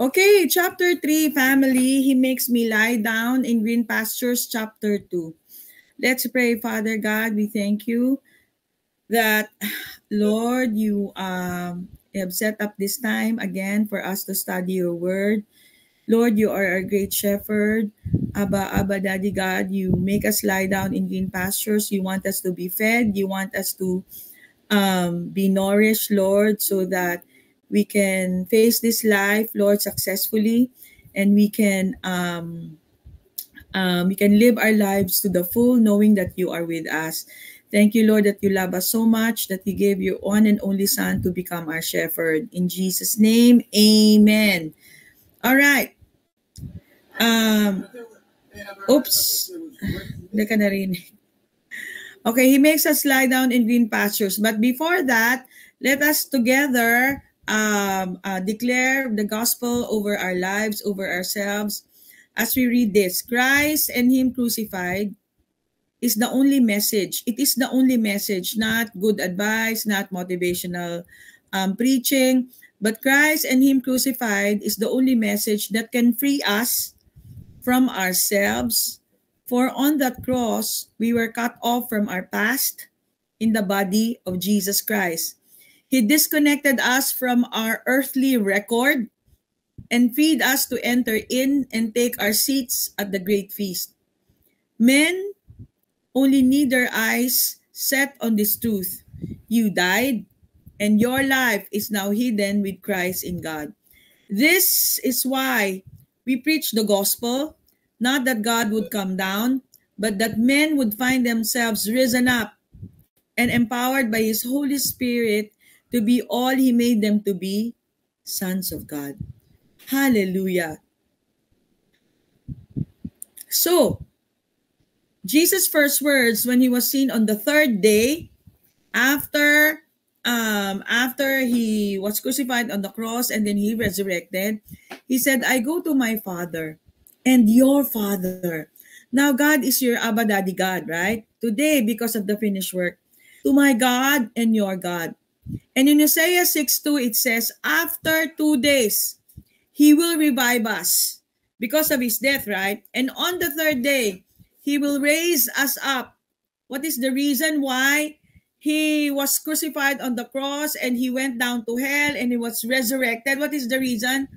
Okay, chapter 3, family. He makes me lie down in green pastures, chapter 2. Let's pray. Father God, we thank you that, Lord, you have set up this time again for us to study your word. Lord, you are our great shepherd. Abba, Daddy God, you make us lie down in green pastures. You want us to be fed. You want us to be nourished, Lord, so that we can face this life, Lord, successfully, and we can live our lives to the full, knowing that you are with us. Thank you, Lord, that you love us so much that you gave your one and only Son to become our shepherd. In Jesus' name, amen. All right. Oops. Hindi ka narinig. Okay, he makes us lie down in green pastures. But before that, let us together declare the gospel over our lives, over ourselves. As we read this, Christ and Him crucified is the only message. It is the only message, not good advice, not motivational preaching, but Christ and Him crucified is the only message that can free us from ourselves. For on that cross, we were cut off from our past in the body of Jesus Christ. He disconnected us from our earthly record and freed us to enter in and take our seats at the great feast. Men only need their eyes set on this truth. You died, and your life is now hidden with Christ in God. This is why we preach the gospel, not that God would come down, but that men would find themselves risen up and empowered by His Holy Spirit to be all He made them to be, sons of God. Hallelujah. So, Jesus' first words when He was seen on the third day after He was crucified on the cross and then He resurrected, He said, I go to my Father and your Father. Now, God is your Abba Daddy God, right? Today, because of the finished work, to my God and your God. And in Isaiah 6:2, it says, after 2 days, He will revive us because of His death, right? And on the third day, He will raise us up. What is the reason why He was crucified on the cross and He went down to hell and He was resurrected? What is the reason?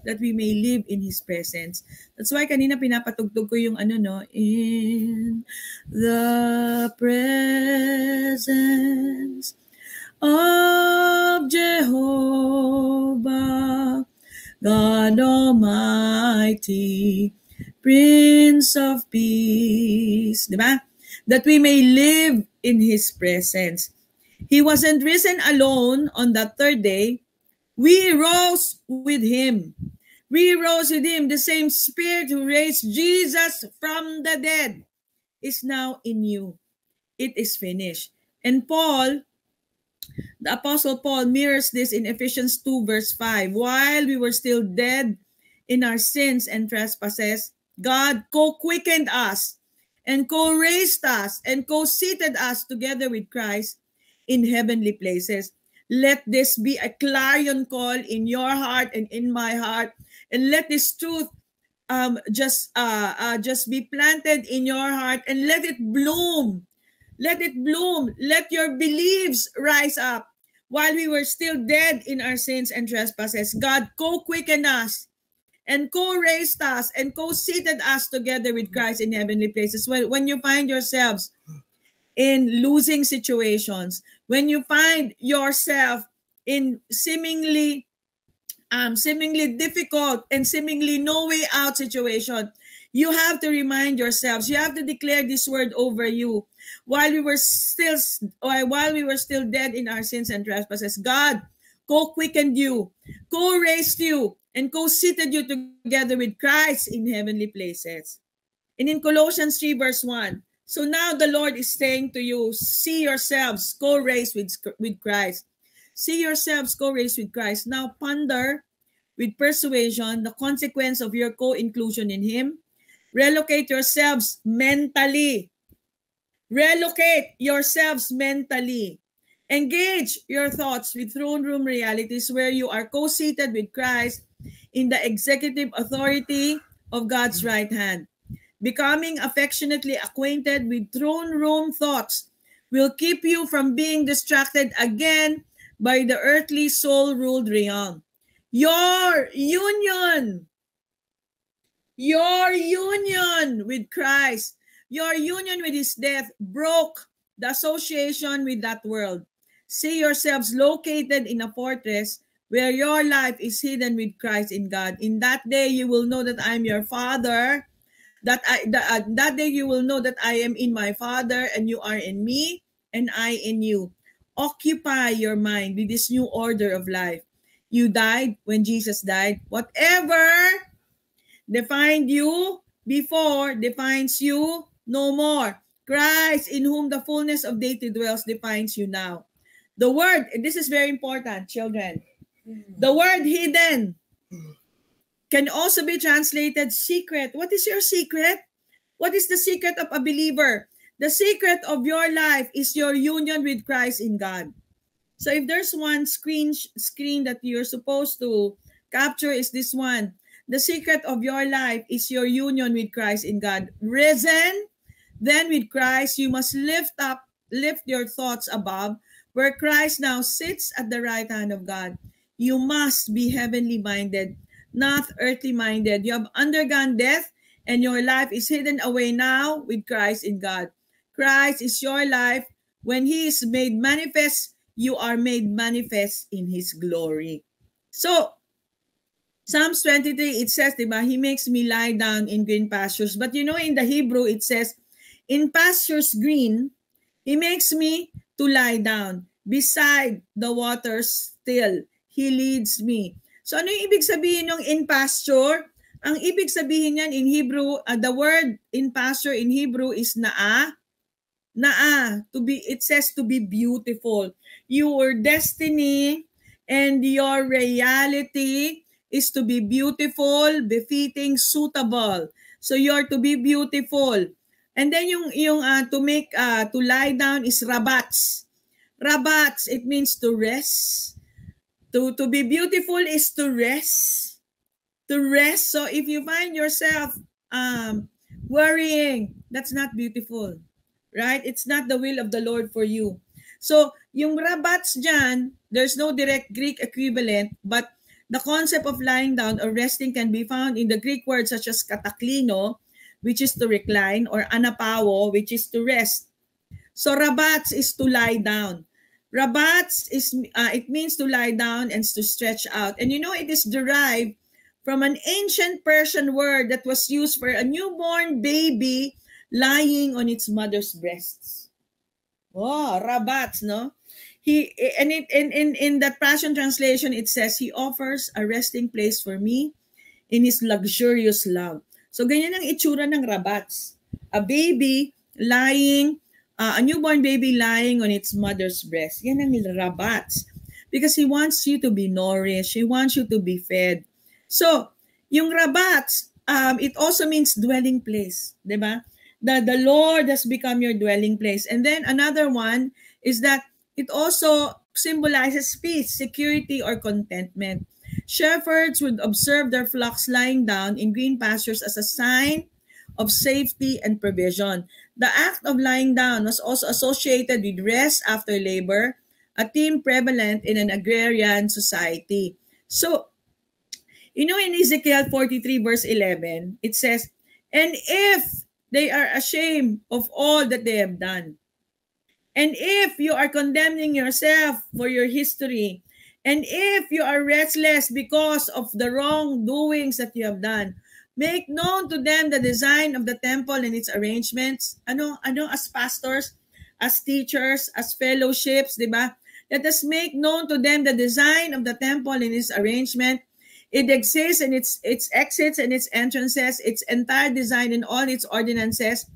That we may live in His presence. That's why kanina pinapatugtog ko yung in the presence of Jehovah, God Almighty, Prince of Peace. Diba? That we may live in His presence. He wasn't risen alone on that third day. We rose with Him. We rose with Him. The same Spirit who raised Jesus from the dead is now in you. It is finished. And Paul, the Apostle Paul, mirrors this in Ephesians 2 verse 5. While we were still dead in our sins and trespasses, God co-quickened us and co-raised us and co-seated us together with Christ in heavenly places. Let this be a clarion call in your heart and in my heart. And let this truth just be planted in your heart and let it bloom. Let it bloom. Let your beliefs rise up. While we were still dead in our sins and trespasses, God co-quickened us and co-raised us and co-seated us together with Christ in heavenly places. When you find yourselves in losing situations, when you find yourself in seemingly difficult and seemingly no way out situation, you have to remind yourselves, you have to declare this word over you. While we were still dead in our sins and trespasses, God co-quickened you, co-raised you, and co-seated you together with Christ in heavenly places. And in Colossians 3 verse 1, so now the Lord is saying to you, see yourselves co-raised with Christ. See yourselves co-raised with Christ. Now ponder with persuasion the consequence of your co-inclusion in Him. Relocate yourselves mentally. Relocate yourselves mentally. Engage your thoughts with throne room realities where you are co-seated with Christ in the executive authority of God's right hand. Becoming affectionately acquainted with throne room thoughts will keep you from being distracted again by the earthly soul-ruled realm. Your union with Christ, your union with his death broke the association with that world. See yourselves located in a fortress where your life is hidden with Christ in God. In that day you will know that I am your Father. That day you will know that I am in my Father, and you are in me, and I in you. Occupy your mind with this new order of life. You died when Jesus died. Whatever defined you before defines you no more. Christ, in whom the fullness of deity dwells, defines you now. The word, this is very important, children. The word hidden can also be translated secret. What is your secret? What is the secret of a believer? The secret of your life is your union with Christ in God. So if there's one screen that you're supposed to capture, is this one. The secret of your life is your union with Christ in God. Risen, then with Christ, you must lift your thoughts above, where Christ now sits at the right hand of God. You must be heavenly minded, not earthly minded. You have undergone death, and your life is hidden away now with Christ in God. Christ is your life. When he is made manifest, you are made manifest in his glory. So, Psalms 23, it says, diba, he makes me lie down in green pastures. But you know, in the Hebrew, it says, in pastures green, he makes me to lie down. Beside the waters still, he leads me. So ano yung ibig sabihin ng in pasture? Ang ibig sabihin yan in Hebrew, the word in pasture in Hebrew is na'a. To be, it says to be beautiful. Your destiny and your reality is to be beautiful, befitting, suitable. So you're to be beautiful. And then yung to lie down is rabats. Rabats, it means to rest. To be beautiful is to rest. To rest. So if you find yourself worrying, that's not beautiful. Right? It's not the will of the Lord for you. So yung rabats dyan, there's no direct Greek equivalent, but the concept of lying down or resting can be found in the Greek words such as kataklino, which is to recline, or anapawo, which is to rest. So rabats is to lie down. Rabats is it means to lie down and to stretch out. And you know, it is derived from an ancient Persian word that was used for a newborn baby lying on its mother's breasts. Oh, rabats, no? In that Passion Translation, it says, he offers a resting place for me in his luxurious love. So, ganyan ang itsura ng rabats. A baby lying, a newborn baby lying on its mother's breast. Yan ang rabats. Because he wants you to be nourished. He wants you to be fed. So, yung rabats, it also means dwelling place. Diba? The Lord has become your dwelling place. And then another one is that it also symbolizes peace, security, or contentment. Shepherds would observe their flocks lying down in green pastures as a sign of safety and provision. The act of lying down was also associated with rest after labor, a theme prevalent in an agrarian society. So, you know, in Ezekiel 43 verse 11, it says, and if they are ashamed of all that they have done, and if you are condemning yourself for your history, and if you are restless because of the wrongdoings that you have done, make known to them the design of the temple and its arrangements. Ano as pastors, as teachers, as fellowships, diba? Let us make known to them the design of the temple and its arrangement. It exists and its exits and its entrances, its entire design and all its ordinances,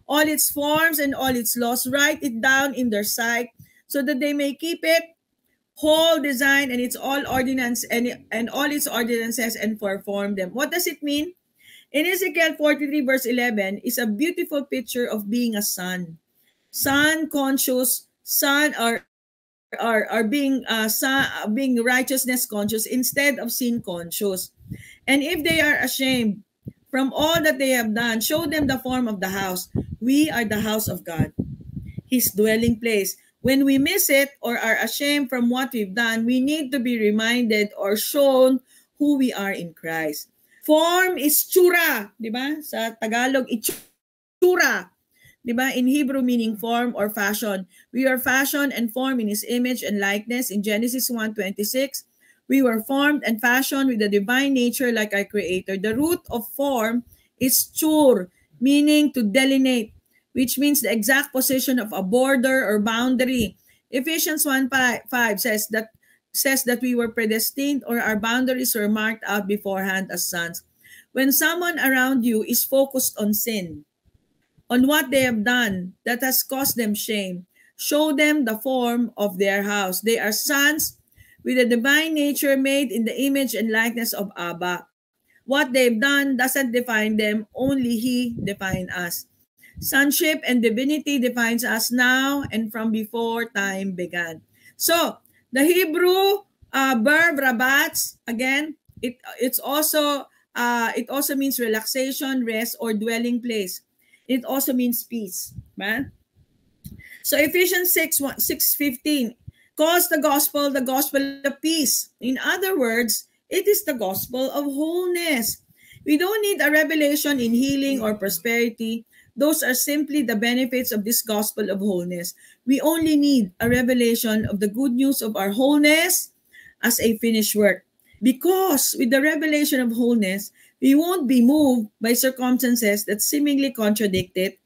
all its forms and all its laws. Write it down in their sight so that they may keep it, whole design and its all ordinance and all its ordinances, and perform them. What does it mean? In Ezekiel 43 verse 11 is a beautiful picture of being a son. Son conscious, son or being righteousness conscious instead of sin conscious. And if they are ashamed from all that they have done, show them the form of the house. We are the house of God, His dwelling place. When we miss it or are ashamed from what we've done, we need to be reminded or shown who we are in Christ. Form is tsura, di ba? Sa Tagalog, itsura. Di ba? In Hebrew, meaning form or fashion. We are fashioned and formed in His image and likeness. In Genesis 1:26, we were formed and fashioned with the divine nature like our Creator. The root of form is tsur, meaning to delineate, which means the exact position of a border or boundary. Ephesians 1:5 says that we were predestined, or our boundaries were marked out beforehand as sons. When someone around you is focused on sin, on what they have done that has caused them shame, show them the form of their house. They are sons with a divine nature, made in the image and likeness of Abba. What they've done doesn't define them, only He defines us. Sonship and divinity defines us now and from before time began. So, the Hebrew verb rabatz, again, it also means relaxation, rest, or dwelling place. It also means peace. Man? So Ephesians 6:15 calls the gospel of peace. In other words, it is the gospel of wholeness. We don't need a revelation in healing or prosperity. Those are simply the benefits of this gospel of wholeness. We only need a revelation of the good news of our wholeness as a finished work. Because with the revelation of wholeness, we won't be moved by circumstances that seemingly contradict it.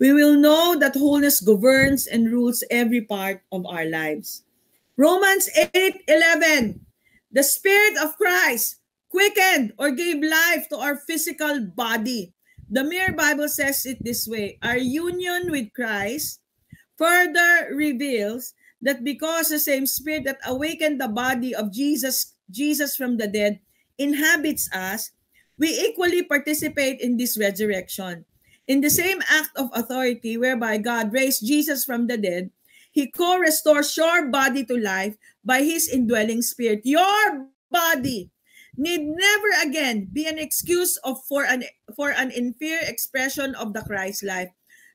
We will know that wholeness governs and rules every part of our lives. Romans 8:11, the Spirit of Christ quickened or gave life to our physical body. The Mere Bible says it this way: our union with Christ further reveals that because the same Spirit that awakened the body of Jesus from the dead inhabits us, we equally participate in this resurrection. In the same act of authority whereby God raised Jesus from the dead, He co-restores your body to life by His indwelling Spirit. Your body need never again be an excuse for an inferior expression of the Christ life.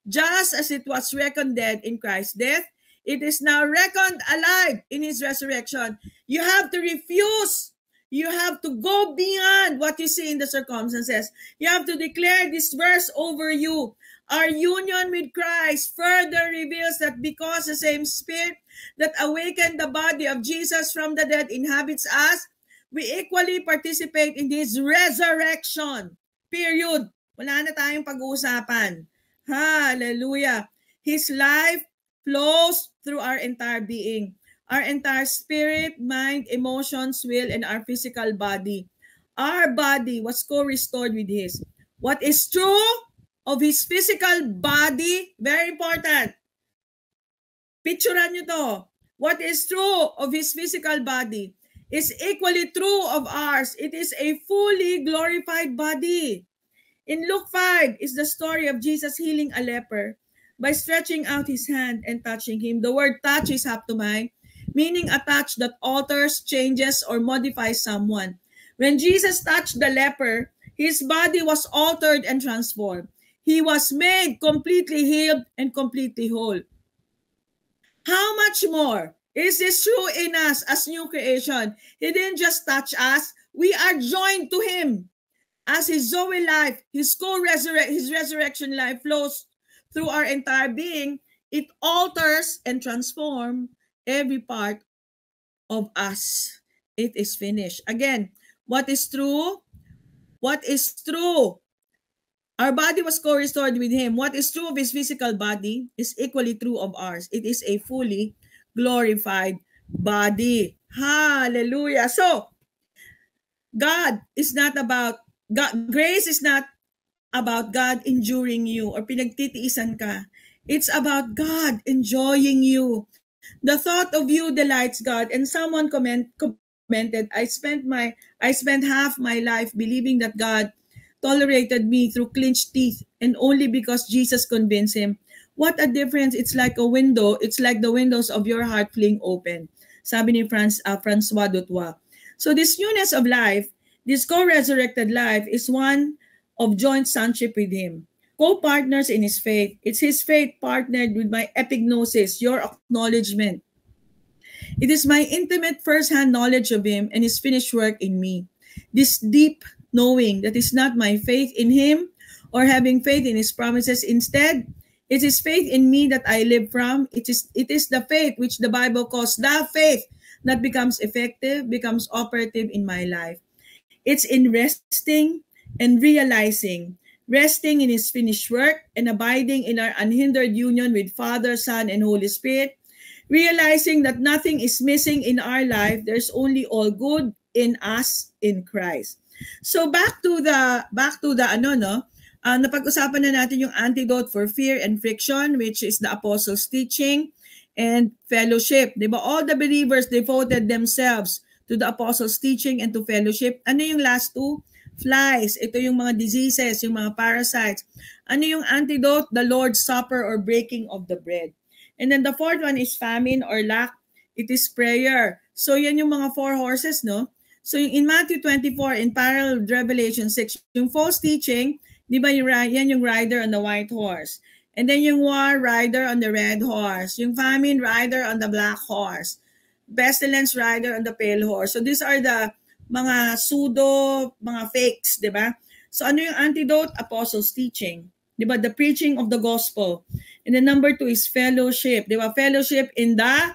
Just as it was reckoned dead in Christ's death, it is now reckoned alive in His resurrection. You have to refuse. You have to go beyond what you see in the circumstances. You have to declare this verse over you. Our union with Christ further reveals that because the same Spirit that awakened the body of Jesus from the dead inhabits us, we equally participate in this resurrection. Period. Wala na tayong pag-uusapan. Hallelujah. His life flows through our entire being. Our entire spirit, mind, emotions, will, and our physical body. Our body was co-restored with His. What is true of His physical body, very important. Picturean nyo to. What is true of His physical body is equally true of ours. It is a fully glorified body. In Luke 5 is the story of Jesus healing a leper by stretching out His hand and touching him. The word touch is haptomai, meaning a touch that alters, changes, or modifies someone. When Jesus touched the leper, his body was altered and transformed. He was made completely healed and completely whole. How much more is this true in us as new creation? He didn't just touch us. We are joined to Him. As His Zoe life, His resurrection life flows through our entire being, it alters and transforms every part of us. It is finished. Again, what is true? What is true? Our body was co-restored with Him. What is true of His physical body is equally true of ours. It is a fully glorified body. Hallelujah. So, grace is not about God enduring you or pinagtitiisan ka. It's about God enjoying you. The thought of you delights God. And someone commented, I spent half my life believing that God tolerated me through clenched teeth and only because Jesus convinced Him. What a difference. It's like a window. It's like the windows of your heart fling open. Sabi ni Francois Dutoit. So this newness of life, this co-resurrected life is one of joint sonship with Him. Co-partners in His faith. It's His faith partnered with my epignosis, your acknowledgement. It is my intimate first-hand knowledge of Him and His finished work in me. This deep knowing that is not my faith in Him or having faith in His promises. Instead, it is faith in me that I live from. It is the faith which the Bible calls the faith that becomes effective, becomes operative in my life. It's in resting and realizing, resting in His finished work and abiding in our unhindered union with Father, Son, and Holy Spirit, realizing that nothing is missing in our life. There's only all good in us in Christ. So back to the napag-usapan na natin yung antidote for fear and friction, which is the apostles' teaching and fellowship. Diba? All the believers devoted themselves to the apostles' teaching and to fellowship. Ano yung last two? Flies. Ito yung mga diseases, yung mga parasites. Ano yung antidote? The Lord's Supper or breaking of the bread. And then the fourth one is famine or lack. It is prayer. So yan yung mga four horses, no? So in Matthew 24, in parallel Revelation 6, yung false teaching, di ba yan yung rider on the white horse. And then yung war rider on the red horse. Yung famine rider on the black horse. Pestilence rider on the pale horse. So these are the mga pseudo, mga fakes, di ba? So ano yung antidote? Apostles' teaching. Di ba? The preaching of the gospel. And then number 2 is fellowship. Di ba? Fellowship in the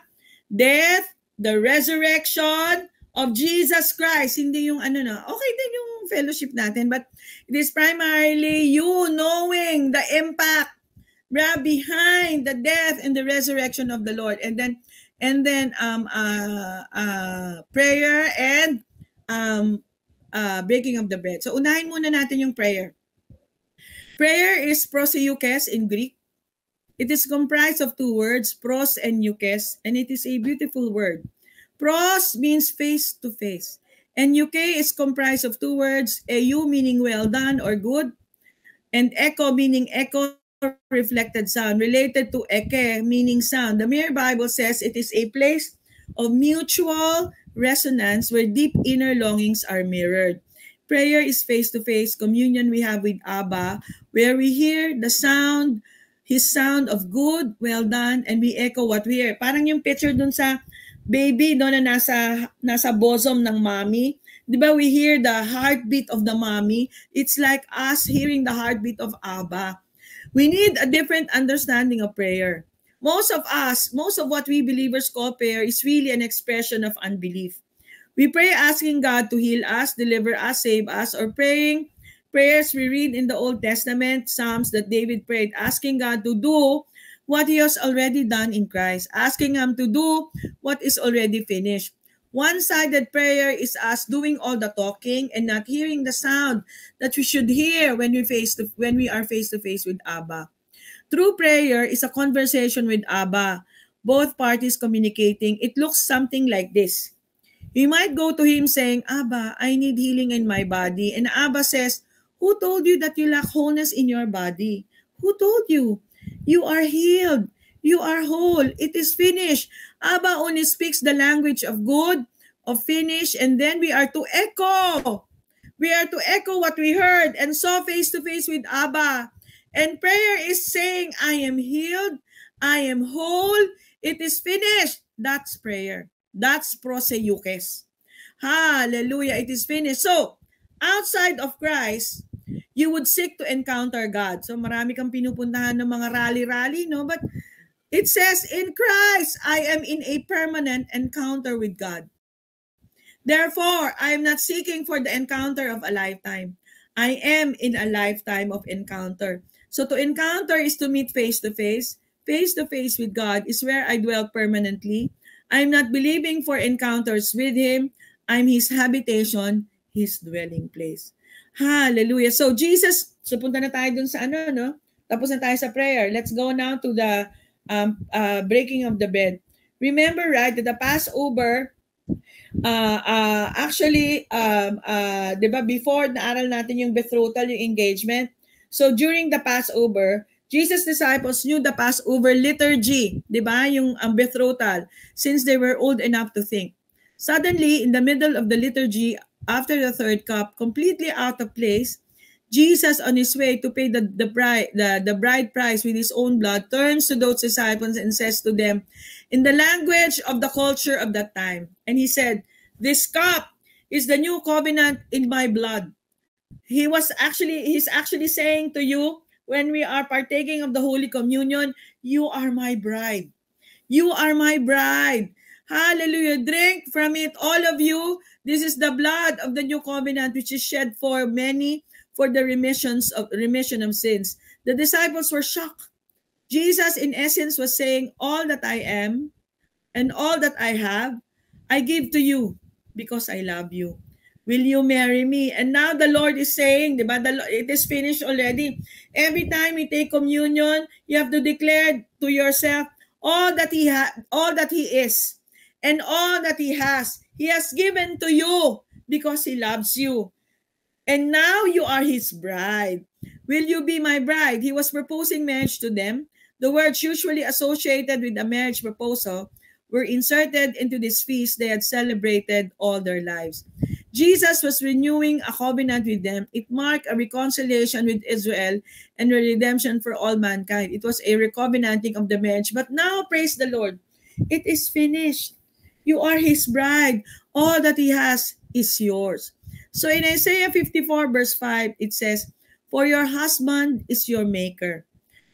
death, the resurrection of Jesus Christ. Hindi yung okay din yung fellowship natin, but it is primarily you knowing the impact behind the death and the resurrection of the Lord. And then prayer and breaking of the bread. So unahin muna natin yung prayer. Prayer is proseukes in Greek. It is comprised of two words, pros and eukes, and it is a beautiful word. Pros means face to face. And euke is comprised of two words, eu meaning well done or good, and echo meaning echo, reflected sound, related to eke meaning sound. The Mere Bible says it is a place of mutual resonance where deep inner longings are mirrored. Prayer is face-to-face communion we have with Abba, where we hear the sound, His sound of good, well done, and we echo what we hear. Parang yung picture dun sa baby no, na nasa bosom ng mommy. Di ba we hear the heartbeat of the mommy? It's like us hearing the heartbeat of Abba. We need a different understanding of prayer. Most of what we believers call prayer is really an expression of unbelief. We pray asking God to heal us, deliver us, save us, or praying prayers we read in the Old Testament, Psalms that David prayed, asking God to do what He has already done in Christ, asking Him to do what is already finished. One-sided prayer is us doing all the talking and not hearing the sound that we should hear when we are face to face with Abba. True prayer is a conversation with Abba, both parties communicating. It looks something like this. You might go to Him saying, Abba, I need healing in my body. And Abba says, who told you that you lack wholeness in your body? Who told you? You are healed. You are whole. It is finished. Abba only speaks the language of good, of finish, and then we are to echo. We are to echo what we heard and saw face to face with Abba. And prayer is saying, I am healed. I am whole. It is finished. That's prayer. That's proseukes. Hallelujah. It is finished. So, outside of Christ, you would seek to encounter God. So marami kang pinupuntahan ng mga rally-rally, no? But it says, in Christ, I am in a permanent encounter with God. Therefore, I am not seeking for the encounter of a lifetime. I am in a lifetime of encounter. So to encounter is to meet face-to-face. Face-to-face with God is where I dwell permanently. I'm not believing for encounters with Him. I'm His habitation, His dwelling place. Hallelujah. So Jesus, so punta na tayo dun sa no? Tapos na tayo sa prayer. Let's go now to the breaking of the bread. Remember, right, that the Passover, diba, before naaral natin yung betrothal, yung engagement. So during the Passover, Jesus' disciples knew the Passover liturgy, di ba? Yung betrothal, since they were old enough to think. Suddenly, in the middle of the liturgy, after the third cup, completely out of place, Jesus, on his way to pay the bride price with his own blood, turns to those disciples and says to them, in the language of the culture of that time, and he said, "This cup is the new covenant in my blood." He's actually saying to you, when we are partaking of the Holy Communion, you are my bride. You are my bride. Hallelujah. Drink from it, all of you. This is the blood of the new covenant, which is shed for many for the remission of sins. The disciples were shocked. Jesus, in essence, was saying, all that I am and all that I have, I give to you because I love you. Will you marry me? And now the Lord is saying, diba, it is finished already. Every time you take communion, you have to declare to yourself all that He is, and all that He has given to you because He loves you. And now you are His bride. Will you be my bride? He was proposing marriage to them. The words usually associated with a marriage proposal were inserted into this feast they had celebrated all their lives. Jesus was renewing a covenant with them. It marked a reconciliation with Israel and a redemption for all mankind. It was a recovenanting of the marriage. But now, praise the Lord, it is finished. You are His bride. All that He has is yours. So in Isaiah 54 verse 5, it says, for your husband is your maker.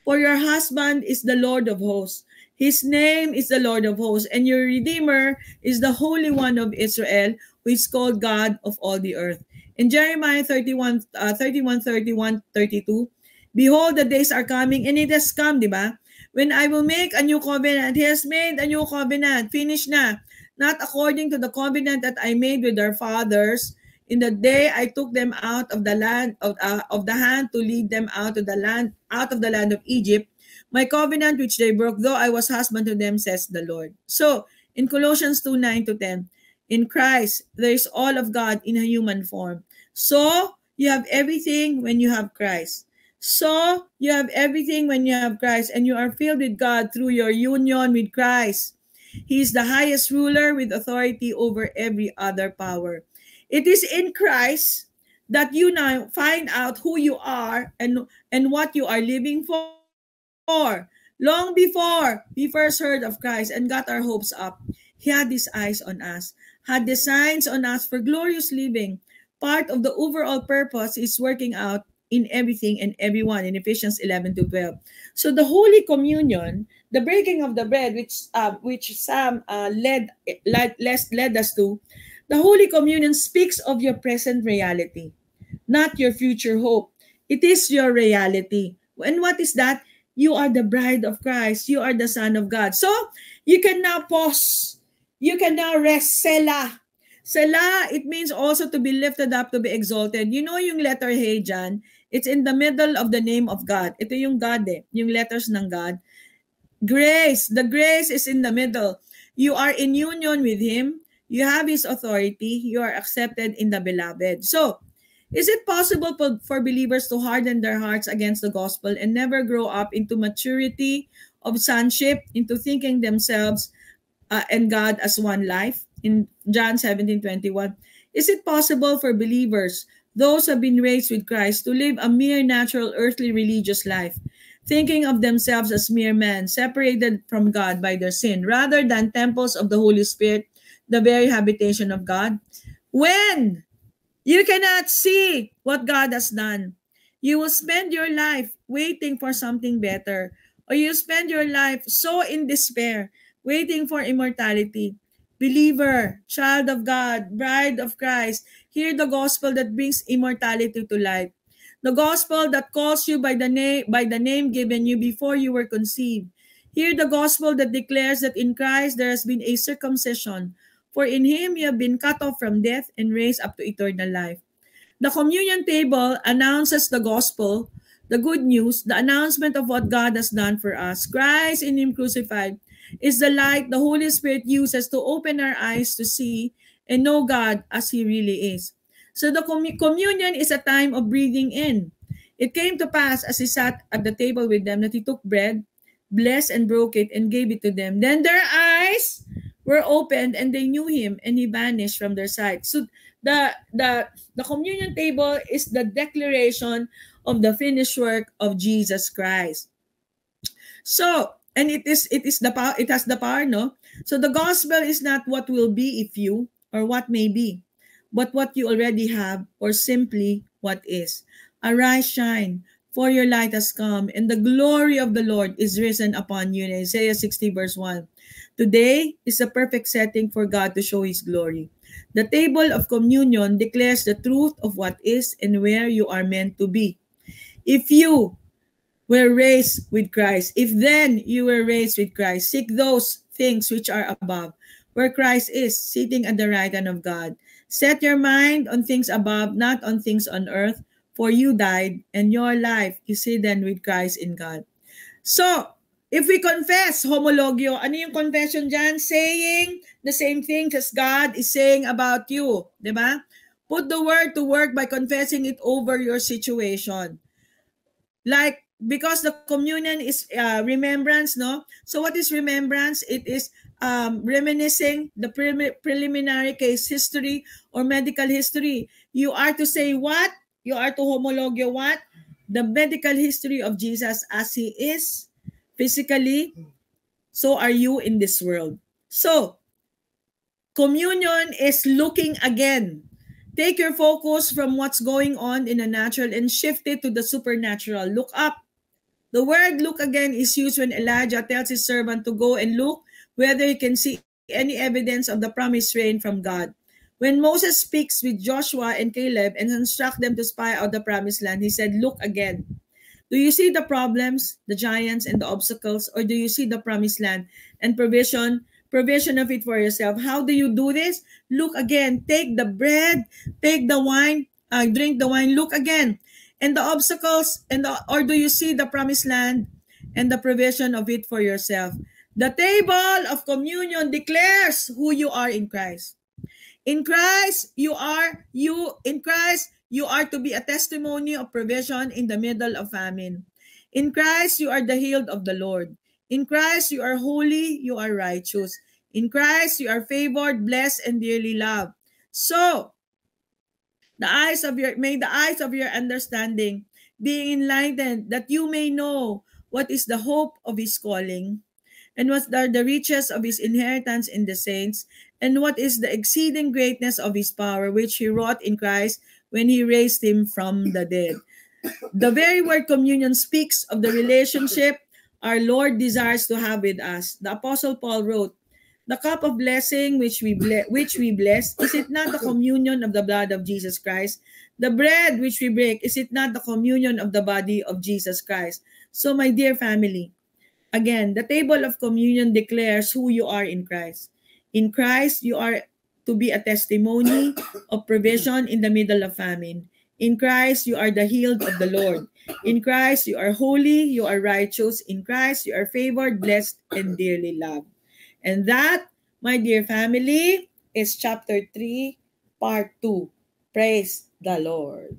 For your husband is the Lord of hosts. His name is the Lord of hosts, and your Redeemer is the Holy One of Israel, who is called God of all the earth. In Jeremiah 31, 32, behold, the days are coming, and it has come, diba? When I will make a new covenant. He has made a new covenant. Finish na. Not according to the covenant that I made with their fathers, in the day I took them out of the land of the hand to lead them out of the land of Egypt, my covenant which they broke, though I was husband to them, says the Lord. So in Colossians 2:9-10, in Christ there is all of God in a human form. So you have everything when you have Christ. So you have everything when you have Christ, and you are filled with God through your union with Christ. He is the highest ruler with authority over every other power. It is in Christ that you now find out who you are and what you are living for. Long before we first heard of Christ and got our hopes up, He had His eyes on us, had designs on us for glorious living. Part of the overall purpose is working out in everything and everyone in Ephesians 11-12. So the Holy Communion, the breaking of the bread, which Sam led us to, the Holy Communion speaks of your present reality, not your future hope. It is your reality. And what is that? You are the bride of Christ. You are the Son of God. So, you can now pause. You can now rest. Selah. Selah, it means also to be lifted up, to be exalted. You know yung letter He dyan? It's in the middle of the name of God. Ito yung God yung letters ng God. Grace. The grace is in the middle. You are in union with Him. You have His authority. You are accepted in the beloved. So, is it possible for believers to harden their hearts against the gospel and never grow up into maturity of sonship, into thinking themselves and God as one life? In John 17:21, is it possible for believers, those who have been raised with Christ, to live a mere natural earthly religious life, thinking of themselves as mere men, separated from God by their sin, rather than temples of the Holy Spirit, the very habitation of God? When you cannot see what God has done, you will spend your life waiting for something better, or you spend your life so in despair, waiting for immortality. Believer, child of God, bride of Christ, hear the gospel that brings immortality to life. The gospel that calls you by the name given you before you were conceived. Hear the gospel that declares that in Christ there has been a circumcision, for in Him you have been cut off from death and raised up to eternal life. The communion table announces the gospel, the good news, the announcement of what God has done for us. Christ in Him crucified is the light the Holy Spirit uses to open our eyes to see and know God as He really is. So the communion is a time of breathing in. It came to pass as he sat at the table with them that he took bread, blessed and broke it, and gave it to them. Then their eyes were opened and they knew him, and he vanished from their sight. So the communion table is the declaration of the finished work of Jesus Christ. So, and it is the power, it has the power, no? So the gospel is not what will be if you, or what may be, but what you already have, or simply what is. Arise, shine, for your light has come, and the glory of the Lord is risen upon you. In Isaiah 60 verse 1. Today is a perfect setting for God to show his glory. The table of communion declares the truth of what is and where you are meant to be. If you were raised with Christ, if then you were raised with Christ, seek those things which are above, where Christ is, sitting at the right hand of God. Set your mind on things above, not on things on earth, for you died, and your life is hidden with Christ in God. So, if we confess, homologio, ano yung confession dyan? Saying the same things as God is saying about you. Diba? Put the word to work by confessing it over your situation. Like, because the communion is remembrance, no? So what is remembrance? It is reminiscing the preliminary case history or medical history. You are to say what? You are to homologio what? The medical history of Jesus as he is physically, so are you in this world. So, communion is looking again. Take your focus from what's going on in the natural and shift it to the supernatural. Look up. The word look again is used when Elijah tells his servant to go and look whether he can see any evidence of the promised rain from God. When Moses speaks with Joshua and Caleb and instructs them to spy out the promised land, he said, look again. Do you see the problems, the giants, and the obstacles, or do you see the promised land and provision of it for yourself? How do you do this? Look again. Take the bread, take the wine, drink the wine. Look again. And the obstacles, or do you see the promised land and the provision of it for yourself? The table of communion declares who you are in Christ. In Christ, you are to be a testimony of provision in the middle of famine. In Christ, you are the healed of the Lord. In Christ, you are holy, you are righteous. In Christ, you are favored, blessed, and dearly loved. So, may the eyes of your understanding be enlightened, that you may know what is the hope of his calling, and what are the riches of his inheritance in the saints, and what is the exceeding greatness of his power, which he wrought in Christ when he raised him from the dead. The very word communion speaks of the relationship our Lord desires to have with us. The Apostle Paul wrote, the cup of blessing which we bless, is it not the communion of the blood of Jesus Christ? The bread which we break, is it not the communion of the body of Jesus Christ? So, my dear family, again, the table of communion declares who you are in Christ. In Christ, you are to be a testimony of provision in the middle of famine. In Christ, you are the healed of the Lord. In Christ, you are holy, you are righteous. In Christ, you are favored, blessed, and dearly loved. And that, my dear family, is chapter 3, part 2. Praise the Lord.